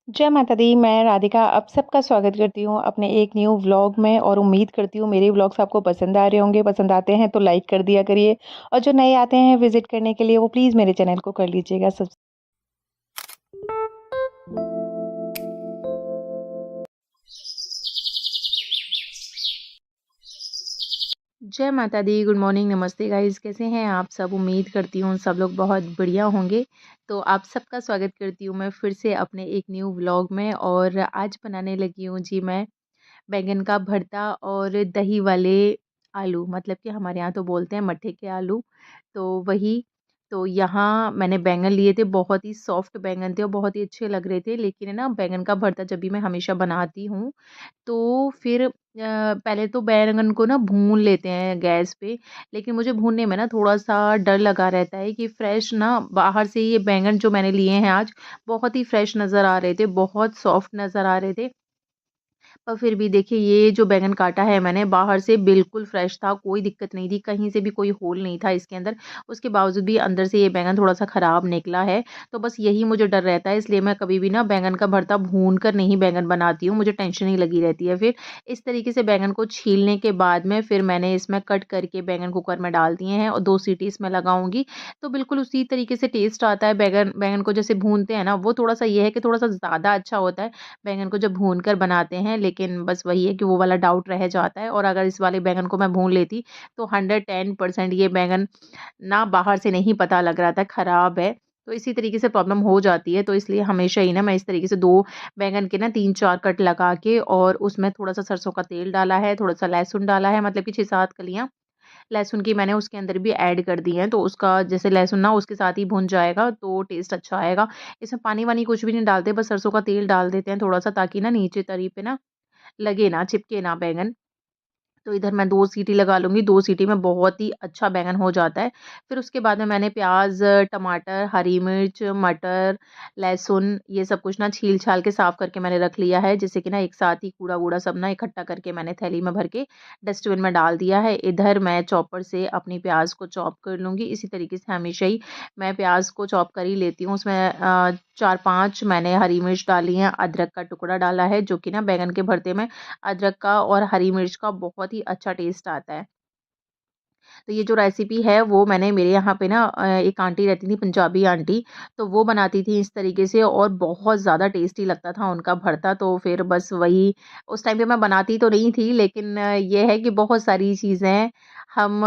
जय माता दी, मैं राधिका आप सबका स्वागत करती हूँ अपने एक न्यू व्लॉग में और उम्मीद करती हूँ मेरे व्लॉग्स आपको पसंद आ रहे होंगे। पसंद आते हैं तो लाइक कर दिया करिए और जो नए आते हैं विज़िट करने के लिए वो प्लीज़ मेरे चैनल को कर लीजिएगा सब्स जय माता दी, गुड मॉर्निंग, नमस्ते गाइज़, कैसे हैं आप सब? उम्मीद करती हूँ सब लोग बहुत बढ़िया होंगे। तो आप सबका स्वागत करती हूँ मैं फिर से अपने एक न्यू व्लॉग में और आज बनाने लगी हूँ जी मैं बैंगन का भरता और दही वाले आलू, मतलब कि हमारे यहाँ तो बोलते हैं मट्ठे के आलू। तो वही, तो यहाँ मैंने बैंगन लिए थे, बहुत ही सॉफ्ट बैंगन थे और बहुत ही अच्छे लग रहे थे। लेकिन है ना, बैंगन का भरता जब भी मैं हमेशा बनाती हूँ तो फिर पहले तो बैंगन को ना भून लेते हैं गैस पे। लेकिन मुझे भूनने में ना थोड़ा-सा डर लगा रहता है कि फ्रेश ना बाहर से ये बैंगन जो मैंने लिए हैं आज, बहुत ही फ्रेश नज़र आ रहे थे, बहुत सॉफ्ट नज़र आ रहे थे। पर फिर भी देखिए, ये जो बैंगन काटा है मैंने बाहर से बिल्कुल फ्रेश था, कोई दिक्कत नहीं थी, कहीं से भी कोई होल नहीं था इसके अंदर। उसके बावजूद भी अंदर से ये बैंगन थोड़ा-सा ख़राब निकला है। तो बस यही मुझे डर रहता है, इसलिए मैं कभी भी ना बैंगन का भरता भून कर नहीं बैंगन बनाती हूँ, मुझे टेंशन ही लगी रहती है फिर। इस तरीके से बैंगन को छीलने के बाद में फिर मैंने इसमें कट करके बैंगन कुकर में डाल दिए हैं और 2 सीटी इसमें लगाऊँगी। तो बिल्कुल उसी तरीके से टेस्ट आता है। बैंगन बैंगन को जैसे भूनते हैं ना, वो थोड़ा-सा ये है कि थोड़ा-सा ज़्यादा अच्छा होता है बैंगन को जब भून कर बनाते हैं। लेकिन बस वही है कि वो वाला डाउट रह जाता है, और अगर इस वाले बैंगन को मैं भून लेती तो 110% ये बैंगन ना बाहर से नहीं पता लग रहा था खराब है। तो इसी तरीके से प्रॉब्लम हो जाती है, तो इसलिए हमेशा ही ना मैं इस तरीके से 2 बैंगन के ना 3-4 कट लगा के और उसमें थोड़ा-सा सरसों का तेल डाला है, थोड़ा-सा लहसुन डाला है, मतलब कि 6-7 कलियाँ लहसुन की मैंने उसके अंदर भी ऐड कर दी हैं। तो उसका जैसे लहसुन ना उसके साथ ही भुन जाएगा तो टेस्ट अच्छा आएगा। इसमें पानी-वानी कुछ भी नहीं डालते, बस सरसों का तेल डाल देते हैं थोड़ा-सा, ताकि ना नीचे तरी पे ना लगे ना, चिपके ना बैंगन। तो इधर मैं 2 सीटी लगा लूँगी, 2 सीटी में बहुत ही अच्छा बैंगन हो जाता है। फिर उसके बाद में मैंने प्याज़, टमाटर, हरी मिर्च, मटर, लहसुन ये सब कुछ ना छील-छाल के साफ़ करके मैंने रख लिया है, जिससे कि ना एक साथ ही कूड़ा-वूड़ा सब ना इकट्ठा करके मैंने थैली में भर के डस्टबिन में डाल दिया है। इधर मैं चॉपर से अपनी प्याज़ को चॉप कर लूँगी। इसी तरीके से हमेशा ही मैं प्याज़ को चॉप कर ही लेती हूँ। उसमें 4-5 मैंने हरी मिर्च डाली हैं, अदरक का टुकड़ा डाला है, जो कि ना बैंगन के भरते में अदरक का और हरी मिर्च का बहुत ही अच्छा टेस्ट आता है। तो ये जो रेसिपी है वो मैंने मेरे यहाँ पे ना एक आंटी रहती थी, पंजाबी आंटी, तो वो बनाती थी इस तरीके से और बहुत ज़्यादा टेस्टी लगता था उनका भरता। तो फिर बस वही, उस टाइम पे मैं बनाती तो नहीं थी, लेकिन ये है कि बहुत सारी चीज़ें हम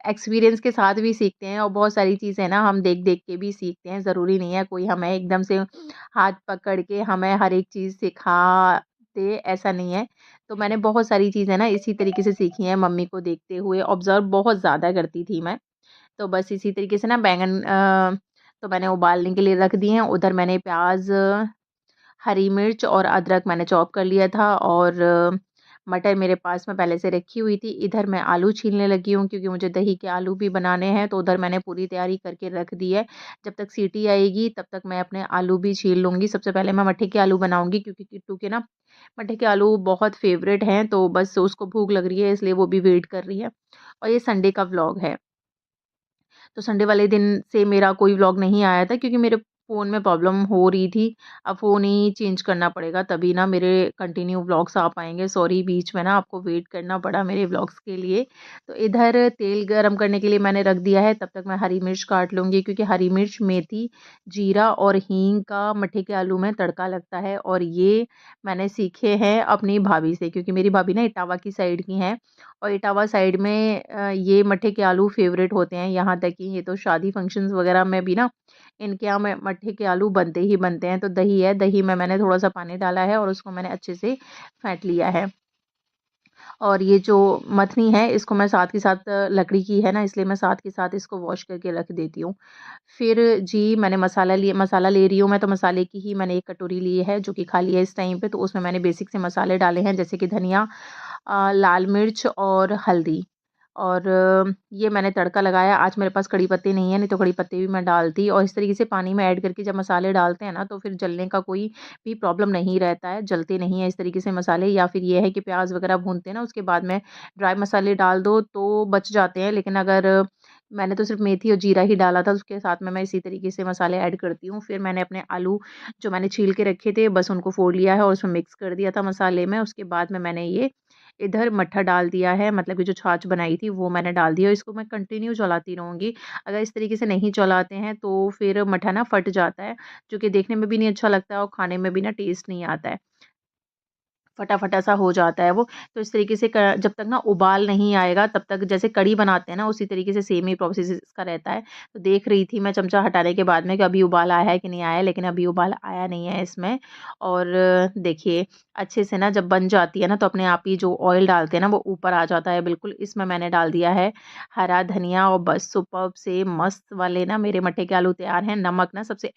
एक्सपीरियंस के साथ भी सीखते हैं और बहुत सारी चीज़ें ना हम देख-देख के भी सीखते हैं। ज़रूरी नहीं है कोई हमें एकदम से हाथ पकड़ के हमें हर एक चीज़ सिखा दे, ऐसा नहीं है। तो मैंने बहुत सारी चीज़ें ना इसी तरीके से सीखी हैं, मम्मी को देखते हुए, ऑब्ज़र्व बहुत ज़्यादा करती थी मैं। तो बस इसी तरीके से ना बैंगन तो मैंने उबालने के लिए रख दिए हैं। उधर मैंने प्याज़, हरी मिर्च और अदरक मैंने चॉप कर लिया था, और मटर मेरे पास में पहले से रखी हुई थी। इधर मैं आलू छीलने लगी हूँ, क्योंकि मुझे दही के आलू भी बनाने हैं, तो उधर मैंने पूरी तैयारी करके रख दी है। जब तक सीटी आएगी तब तक मैं अपने आलू भी छील लूँगी। सबसे पहले मैं मट्ठे के आलू बनाऊँगी, क्योंकि किट्टू के ना मट्ठे के आलू बहुत फ़ेवरेट हैं, तो बस उसको भूख लग रही है इसलिए वो भी वेट कर रही है। और ये संडे का व्लॉग है। तो संडे वाले दिन से मेरा कोई व्लॉग नहीं आया था, क्योंकि मेरे फ़ोन में प्रॉब्लम हो रही थी। अब फ़ोन ही चेंज करना पड़ेगा, तभी ना मेरे कंटिन्यू व्लॉग्स आ पाएँगे। सॉरी, बीच में ना आपको वेट करना पड़ा मेरे व्लॉग्स के लिए। तो इधर तेल गरम करने के लिए मैंने रख दिया है, तब तक मैं हरी मिर्च काट लूँगी, क्योंकि हरी मिर्च, मेथी, जीरा और हींग का मट्ठे के आलू में तड़का लगता है, और ये मैंने सीखे हैं अपनी भाभी से, क्योंकि मेरी भाभी ना इटावा की साइड की हैं। और इटावा साइड में ये मट्ठे के आलू फ़ेवरेट होते हैं, यहाँ तक कि ये तो शादी फंक्शंस वग़ैरह में भी ना इनके यहाँ में मट्ठे के आलू बनते ही बनते हैं। तो दही है, दही में मैंने थोड़ा-सा पानी डाला है और उसको मैंने अच्छे से फेंट लिया है। और ये जो मथनी है इसको मैं साथ के साथ, लकड़ी की है ना इसलिए मैं साथ के साथ इसको वॉश करके रख देती हूँ। फिर जी मैंने मसाला ले रही हूँ मैं, तो मसाले की ही मैंने एक कटोरी ली है जो कि खाली है इस टाइम पे। तो उसमें मैंने बेसिक से मसाले डाले हैं, जैसे कि धनिया, लाल मिर्च और हल्दी। और ये मैंने तड़का लगाया। आज मेरे पास कड़ी पत्ते नहीं है, नहीं तो कड़ी पत्ते भी मैं डालती। और इस तरीके से पानी में ऐड करके जब मसाले डालते हैं ना, तो फिर जलने का कोई भी प्रॉब्लम नहीं रहता है, जलते नहीं है इस तरीके से मसाले। या फिर ये है कि प्याज़ वगैरह भूनते हैं ना, उसके बाद में ड्राई मसाले डाल दो तो बच जाते हैं। लेकिन अगर मैंने तो सिर्फ़ मेथी और जीरा ही डाला था, उसके साथ में मैं इसी तरीके से मसाले ऐड करती हूँ। फिर मैंने अपने आलू जो मैंने छील के रखे थे, बस उनको फोड़ लिया है और उसमें मिक्स कर दिया था मसाले में। उसके बाद में मैंने ये इधर मट्ठा डाल दिया है, मतलब कि जो छाछ बनाई थी वो मैंने डाल दिया। इसको मैं कंटिन्यू चलाती रहूँगी। अगर इस तरीके से नहीं चलाते हैं तो फिर मट्ठा ना फट जाता है, जो कि देखने में भी नहीं अच्छा लगता है और खाने में भी ना टेस्ट नहीं आता है। फटा-फटा सा हो जाता है वो। तो इस तरीके से क जब तक ना उबाल नहीं आएगा तब तक, जैसे कढ़ी बनाते हैं ना उसी तरीके से सेम ही प्रोसेस इसका रहता है। तो देख रही थी मैं चमचा हटाने के बाद में कि अभी उबाल आया है कि नहीं आया है, लेकिन अभी उबाल आया नहीं है इसमें। और देखिए अच्छे से ना जब बन जाती है ना तो अपने आप ही जो ऑयल डालते हैं ना वो ऊपर आ जाता है बिल्कुल। इसमें मैंने डाल दिया है हरा धनिया और बस सुपर्ब से मस्त वाले ना मेरे मट्ठे के आलू तैयार हैं। नमक ना सबसे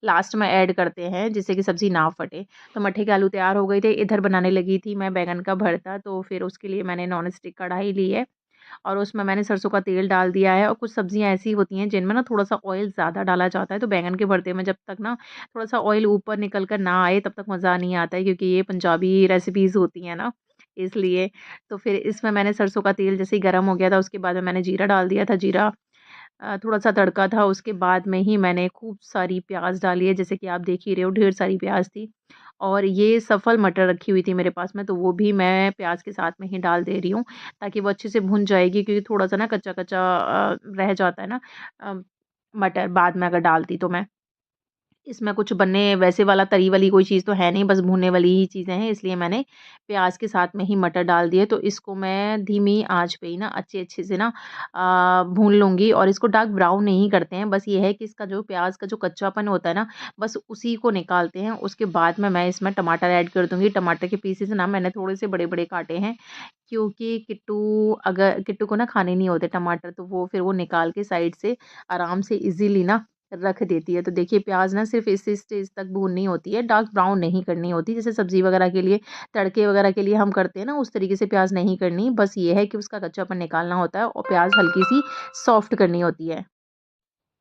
लास्ट में ऐड करते हैं जिससे कि सब्ज़ी ना फटे। तो मट्ठे के आलू तैयार हो गए थे। इधर बनाने लगी थी मैं बैंगन का भरता, तो फिर उसके लिए मैंने नॉन स्टिक कढ़ाई ली है और उसमें मैंने सरसों का तेल डाल दिया है। और कुछ सब्जियाँ ऐसी होती हैं जिनमें ना थोड़ा-सा ऑयल ज़्यादा डाला जाता है, तो बैंगन के भरते में जब तक ना थोड़ा-सा ऑयल ऊपर निकल कर ना आए तब तक मज़ा नहीं आता है, क्योंकि ये पंजाबी रेसिपीज़ होती हैं ना, इसलिए। तो फिर इसमें मैंने सरसों का तेल जैसे ही गरम हो गया था उसके बाद में मैंने जीरा डाल दिया था। जीरा थोड़ा-सा तड़का था, उसके बाद में ही मैंने खूब सारी प्याज़ डाली है, जैसे कि आप देख ही रहे हो ढेर सारी प्याज़ थी। और ये सफल मटर रखी हुई थी मेरे पास में, तो वो भी मैं प्याज़ के साथ में ही डाल दे रही हूँ, ताकि वो अच्छे से भुन जाएगी, क्योंकि थोड़ा-सा ना कच्चा-कच्चा रह जाता है ना अ, मटर बाद में अगर डालती तो मैं। इसमें कुछ बनने वैसे वाला तरी वाली कोई चीज़ तो है नहीं, बस भूनने वाली ही चीज़ें हैं, इसलिए मैंने प्याज़ के साथ में ही मटर डाल दिए। तो इसको मैं धीमी आँच पे ही ना अच्छे-अच्छे से ना भून लूँगी। और इसको डार्क ब्राउन नहीं करते हैं, बस ये है कि इसका जो प्याज़ का जो कच्चापन होता है ना, बस उसी को निकालते हैं। उसके बाद में मैं इसमें टमाटर ऐड कर दूँगी। टमाटर के पीसेज़ ना मैंने थोड़े से बड़े-बड़े काटे हैं, क्योंकि किट्टू को ना खाने नहीं होते टमाटर, तो वो फिर वो निकाल के साइड से आराम से इज़िली ना रख देती है। तो देखिए प्याज़ ना सिर्फ़ इस स्टेज तक भूननी होती है, डार्क ब्राउन नहीं करनी होती। जैसे सब्ज़ी वगैरह के लिए, तड़के वगैरह के लिए हम करते हैं ना, उस तरीके से प्याज़ नहीं करनी। बस ये है कि उसका कच्चापन निकालना होता है और प्याज़ हल्की-सी सॉफ्ट करनी होती है।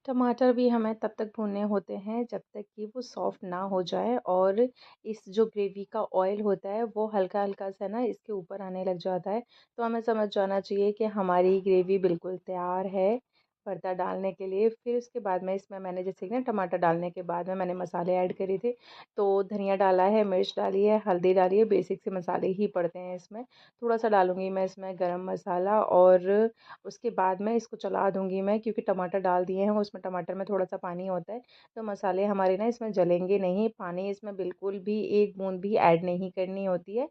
टमाटर भी हमें तब तक भूनने होते हैं जब तक कि वो सॉफ्ट ना हो जाए और इस जो ग्रेवी का ऑयल होता है वो हल्का-हल्का सा ना इसके ऊपर आने लग जाता है। तो हमें समझ जाना चाहिए कि हमारी ग्रेवी बिल्कुल तैयार है भरता डालने के लिए। फिर उसके बाद में इसमें मैंने जैसे कि ना टमाटर डालने के बाद में मैंने मसाले ऐड करे थे। तो धनिया डाला है, मिर्च डाली है, हल्दी डाली है, बेसिक से मसाले ही पड़ते हैं इसमें। थोड़ा-सा डालूँगी मैं इसमें गरम मसाला और उसके बाद में इसको चला दूँगी मैं, क्योंकि टमाटर डाल दिए हैं, उसमें टमाटर में थोड़ा-सा पानी होता है, तो मसाले हमारे ना इसमें जलेंगे नहीं। पानी इसमें बिल्कुल भी 1 बूँद भी ऐड नहीं करनी होती है।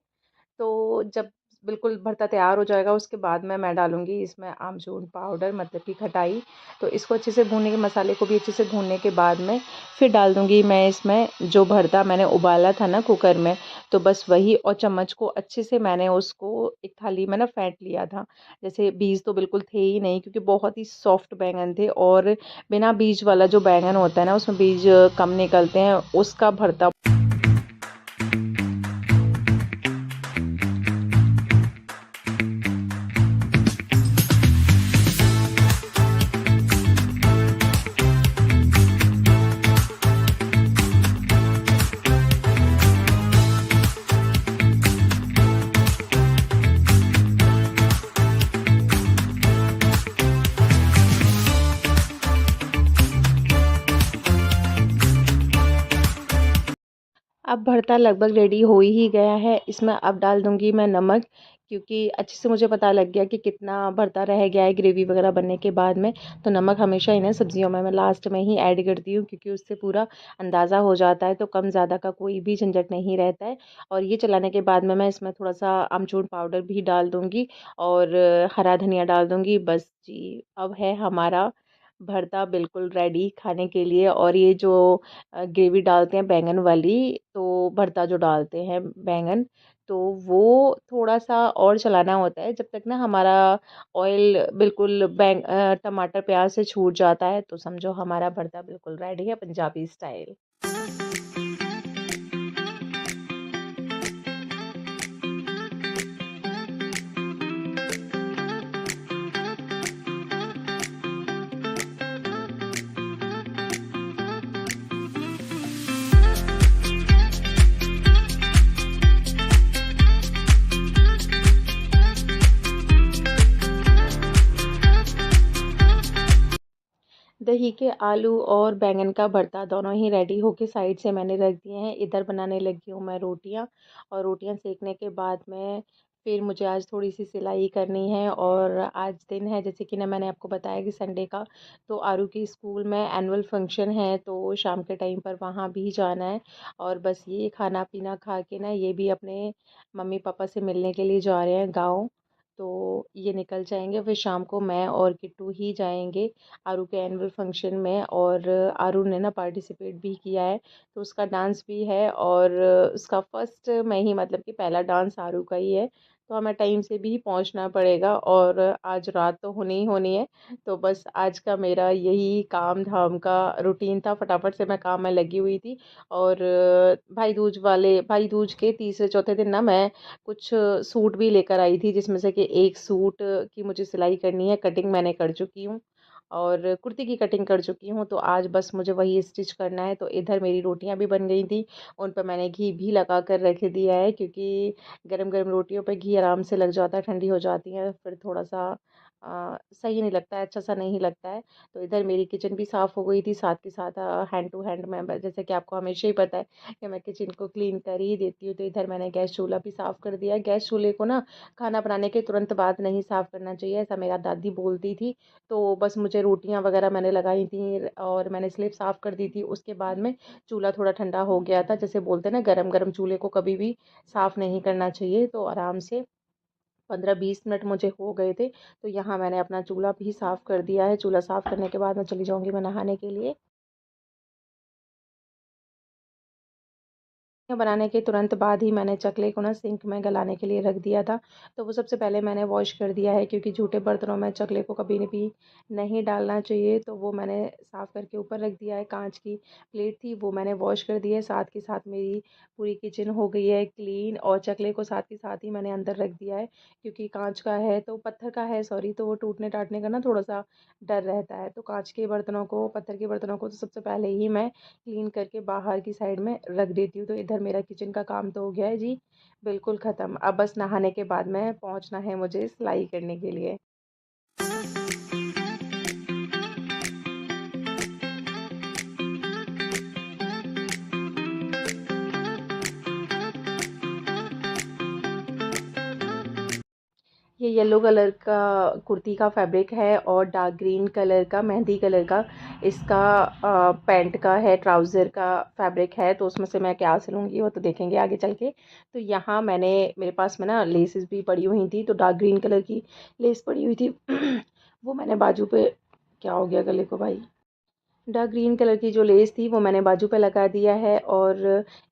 तो जब बिल्कुल भरता तैयार हो जाएगा उसके बाद में मैं डालूँगी इसमें आमचूर पाउडर, मतलब कि खटाई। तो इसको अच्छे से भूनने के, मसाले को भी अच्छे से भूनने के बाद में फिर डाल दूँगी मैं इसमें जो भरता मैंने उबाला था ना कुकर में, तो बस वही। और चम्मच को अच्छे से मैंने उसको एक थाली में ना फेंट लिया था। जैसे बीज तो बिल्कुल थे ही नहीं, क्योंकि बहुत ही सॉफ्ट बैंगन थे और बिना बीज वाला जो बैंगन होता है ना उसमें बीज कम निकलते हैं, उसका भरता। अब भरता लगभग रेडी हो ही गया है। इसमें अब डाल दूँगी मैं नमक, क्योंकि अच्छे से मुझे पता लग गया कि कितना भरता रह गया है ग्रेवी वगैरह बनने के बाद में। तो नमक हमेशा इन्हें सब्जियों में मैं लास्ट में ही ऐड करती हूँ, क्योंकि उससे पूरा अंदाज़ा हो जाता है, तो कम ज़्यादा का कोई भी झंझट नहीं रहता है। और ये चलाने के बाद में मैं इसमें थोड़ा-सा अमचूर पाउडर भी डाल दूँगी और हरा धनिया डाल दूँगी। बस जी, अब है हमारा भरता बिल्कुल रेडी खाने के लिए। और ये जो ग्रेवी डालते हैं बैंगन वाली, तो भरता जो डालते हैं बैंगन, तो वो थोड़ा-सा और चलाना होता है जब तक ना हमारा ऑयल बिल्कुल टमाटर प्याज़ से छूट जाता है, तो समझो हमारा भरता बिल्कुल रेडी है पंजाबी स्टाइल। ही के आलू और बैंगन का भरता दोनों ही रेडी होके साइड से मैंने रख दिए हैं। इधर बनाने लगी हूँ मैं रोटियाँ, और रोटियाँ सेकने के बाद में फिर मुझे आज थोड़ी सी सिलाई करनी है। और आज दिन है, जैसे कि ना मैंने आपको बताया कि संडे का, तो आरू की स्कूल में एनुअल फंक्शन है, तो शाम के टाइम पर वहाँ भी जाना है। और बस ये खाना पीना खा के ना ये भी अपने मम्मी पापा से मिलने के लिए जा रहे हैं गाँव। तो ये निकल जाएंगे, फिर शाम को मैं और किट्टू ही जाएंगे आरू के एनुअल फंक्शन में। और आरू ने ना पार्टिसिपेट भी किया है, तो उसका डांस भी है, और उसका फर्स्ट में ही, मतलब कि पहला डांस आरू का ही है। तो हमें टाइम से भी पहुंचना पड़ेगा, और आज रात तो होनी ही होनी है। तो बस आज का मेरा यही काम धाम का रूटीन था, फटाफट से मैं काम में लगी हुई थी। और भाई दूज के तीसरे चौथे दिन ना मैं कुछ सूट भी लेकर आई थी, जिसमें से कि एक सूट की मुझे सिलाई करनी है, कटिंग मैंने कर चुकी हूँ, और कुर्ती की कटिंग कर चुकी हूँ। तो आज बस मुझे वही स्टिच करना है। तो इधर मेरी रोटियां भी बन गई थी, उन पर मैंने घी भी लगा कर रख दिया है, क्योंकि गरम गरम रोटियों पे घी आराम से लग जाता है, ठंडी हो जाती है फिर थोड़ा सा सही नहीं लगता है, अच्छा सा नहीं लगता है। तो इधर मेरी किचन भी साफ़ हो गई थी, साथ के साथ हैंड टू हैंड मैं, जैसे कि आपको हमेशा ही पता है कि मैं किचन को क्लीन कर ही देती हूँ। तो इधर मैंने गैस चूल्हा भी साफ़ कर दिया। गैस चूल्हे को ना खाना बनाने के तुरंत बाद नहीं साफ़ करना चाहिए, ऐसा मेरा दादी बोलती थी। तो बस मुझे रोटियां वगैरह मैंने लगाई थी, और मैंने स्लेब साफ़ कर दी थी। उसके बाद में चूल्हा थोड़ा ठंडा हो गया था, जैसे बोलते हैं ना गरम गरम चूल्हे को कभी भी साफ़ नहीं करना चाहिए। तो आराम से 15-20 मिनट मुझे हो गए थे। तो यहाँ मैंने अपना चूल्हा भी साफ़ कर दिया है। चूल्हा साफ़ करने के बाद मैं चली जाऊँगी मैं नहाने के लिए। बनाने के तुरंत बाद ही मैंने चकले को ना सिंक में गलाने के लिए रख दिया था। तो वो सबसे पहले मैंने वॉश कर दिया है, क्योंकि जूठे बर्तनों में चकले को कभी भी नहीं डालना चाहिए। तो वो मैंने साफ़ करके ऊपर रख दिया है। कांच की प्लेट थी, वो मैंने वॉश कर दी है। साथ के साथ मेरी पूरी किचन हो गई है क्लीन, और चकले को साथ के साथ ही मैंने अंदर रख दिया है, क्योंकि कांच का है, तो पत्थर का है सॉरी, तो वो टूटने टाटने का ना थोड़ा सा डर रहता है। तो कांच के बर्तनों को, पत्थर के बर्तनों को तो सबसे पहले ही मैं क्लीन करके बाहर की साइड में रख देती हूँ। तो इधर मेरा किचन का काम तो हो गया है जी, बिल्कुल ख़त्म। अब बस नहाने के बाद में पहुँचना है मुझे सिलाई करने के लिए। ये येलो कलर का कुर्ती का फैब्रिक है, और डार्क ग्रीन कलर का, मेहंदी कलर का इसका पैंट का है, ट्राउज़र का फैब्रिक है। तो उसमें से मैं क्या सिलूँगी वो तो देखेंगे आगे चल के। तो यहाँ मैंने, मेरे पास में ना लेसेस भी पड़ी हुई थी, तो डार्क ग्रीन कलर की लेस पड़ी हुई थी वो मैंने बाजू पे, क्या हो गया गले को भाई, डार्क ग्रीन कलर की जो लेस थी वो मैंने बाजू पे लगा दिया है। और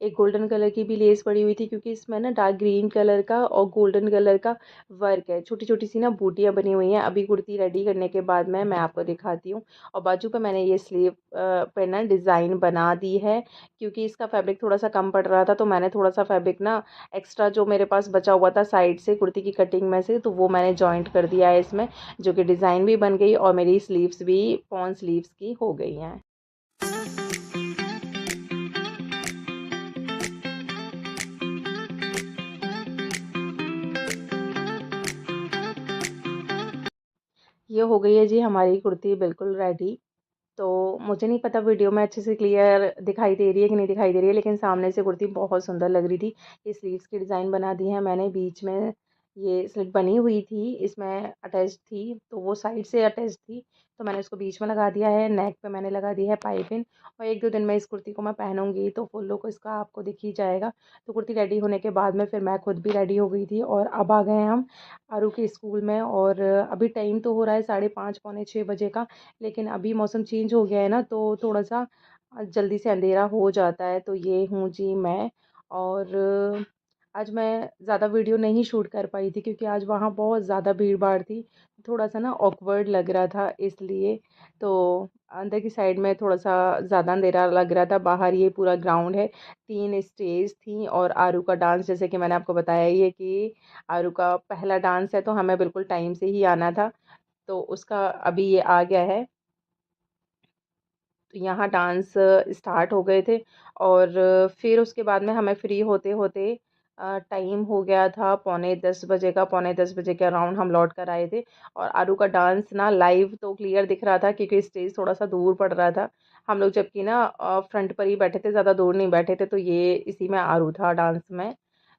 एक गोल्डन कलर की भी लेस पड़ी हुई थी, क्योंकि इसमें ना डार्क ग्रीन कलर का और गोल्डन कलर का वर्क है, छोटी छोटी सी ना बूटियाँ बनी हुई हैं। अभी कुर्ती रेडी करने के बाद में मैं आपको दिखाती हूँ। और बाजू पे मैंने ये स्लीव पे ना डिज़ाइन बना दी है, क्योंकि इसका फैब्रिक थोड़ा सा कम पड़ रहा था, तो मैंने थोड़ा सा फैब्रिक ना एक्स्ट्रा जो मेरे पास बचा हुआ था साइड से कुर्ती की कटिंग में से, तो वो मैंने जॉइंट कर दिया है इसमें, जो कि डिज़ाइन भी बन गई, और मेरी स्लीव्स भी पॉन स्लीव्स की हो गई हैं। ये हो गई है जी हमारी कुर्ती बिल्कुल रेडी। तो मुझे नहीं पता वीडियो में अच्छे से क्लियर दिखाई दे रही है कि नहीं दिखाई दे रही है, लेकिन सामने से कुर्ती बहुत सुंदर लग रही थी। ये स्लीव्स की डिज़ाइन बना दी है मैंने, बीच में ये स्लिट बनी हुई थी, इसमें अटैच थी, तो वो साइड से अटैच थी, तो मैंने उसको बीच में लगा दिया है। नेक पे मैंने लगा दी है पाइपिंग, और 1-2 दिन में इस कुर्ती को मैं पहनूंगी तो फुल लुक इसका आपको दिख ही जाएगा। तो कुर्ती रेडी होने के बाद में फिर मैं खुद भी रेडी हो गई थी, और अब आ गए हैं हम आरू के स्कूल में। और अभी टाइम तो हो रहा है 5:30 पौने 6 बजे का, लेकिन अभी मौसम चेंज हो गया है ना, तो थोड़ा सा जल्दी से अंधेरा हो जाता है। तो ये हूँ जी मैं। और आज मैं ज़्यादा वीडियो नहीं शूट कर पाई थी, क्योंकि आज वहाँ बहुत ज़्यादा भीड़ भाड़ थी, थोड़ा सा ना ऑकवर्ड लग रहा था इसलिए। तो अंदर की साइड में थोड़ा सा ज़्यादा अंधेरा लग रहा था, बाहर ये पूरा ग्राउंड है, 3 स्टेज थी। और आरू का डांस, जैसे कि मैंने आपको बताया ही है कि आरू का पहला डांस है, तो हमें बिल्कुल टाइम से ही आना था। तो उसका अभी ये आ गया है, तो यहाँ डांस स्टार्ट हो गए थे। और फिर उसके बाद में हमें फ्री होते होते टाइम हो गया था पौने 10 बजे का, पौने 10 बजे के अराउंड हम लौट कर आए थे। और आरू का डांस ना लाइव तो क्लियर दिख रहा था, क्योंकि स्टेज थोड़ा सा दूर पड़ रहा था। हम लोग जबकि ना फ्रंट पर ही बैठे थे, ज़्यादा दूर नहीं बैठे थे, तो ये इसी में आरू था डांस में।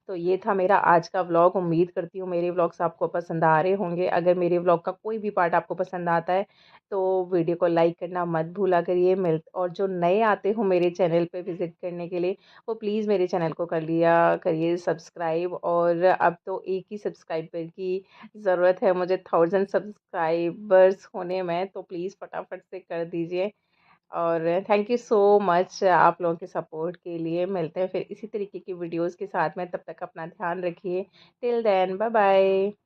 तो ये था मेरा आज का व्लॉग। उम्मीद करती हूँ मेरे व्लॉग्स आपको पसंद आ रहे होंगे। अगर मेरे व्लॉग का कोई भी पार्ट आपको पसंद आता है तो वीडियो को लाइक करना मत भूला करिए। और जो नए आते हो मेरे चैनल पे विज़िट करने के लिए, वो प्लीज़ मेरे चैनल को कर लिया करिए सब्सक्राइब। और अब तो एक ही सब्सक्राइबर की ज़रूरत है मुझे 1000 सब्सक्राइबर्स होने में, तो प्लीज़ फटाफट से कर दीजिए। और थैंक यू सो मच आप लोगों के सपोर्ट के लिए। मिलते हैं फिर इसी तरीके की वीडियोस के साथ में, तब तक अपना ध्यान रखिए। Till then bye bye.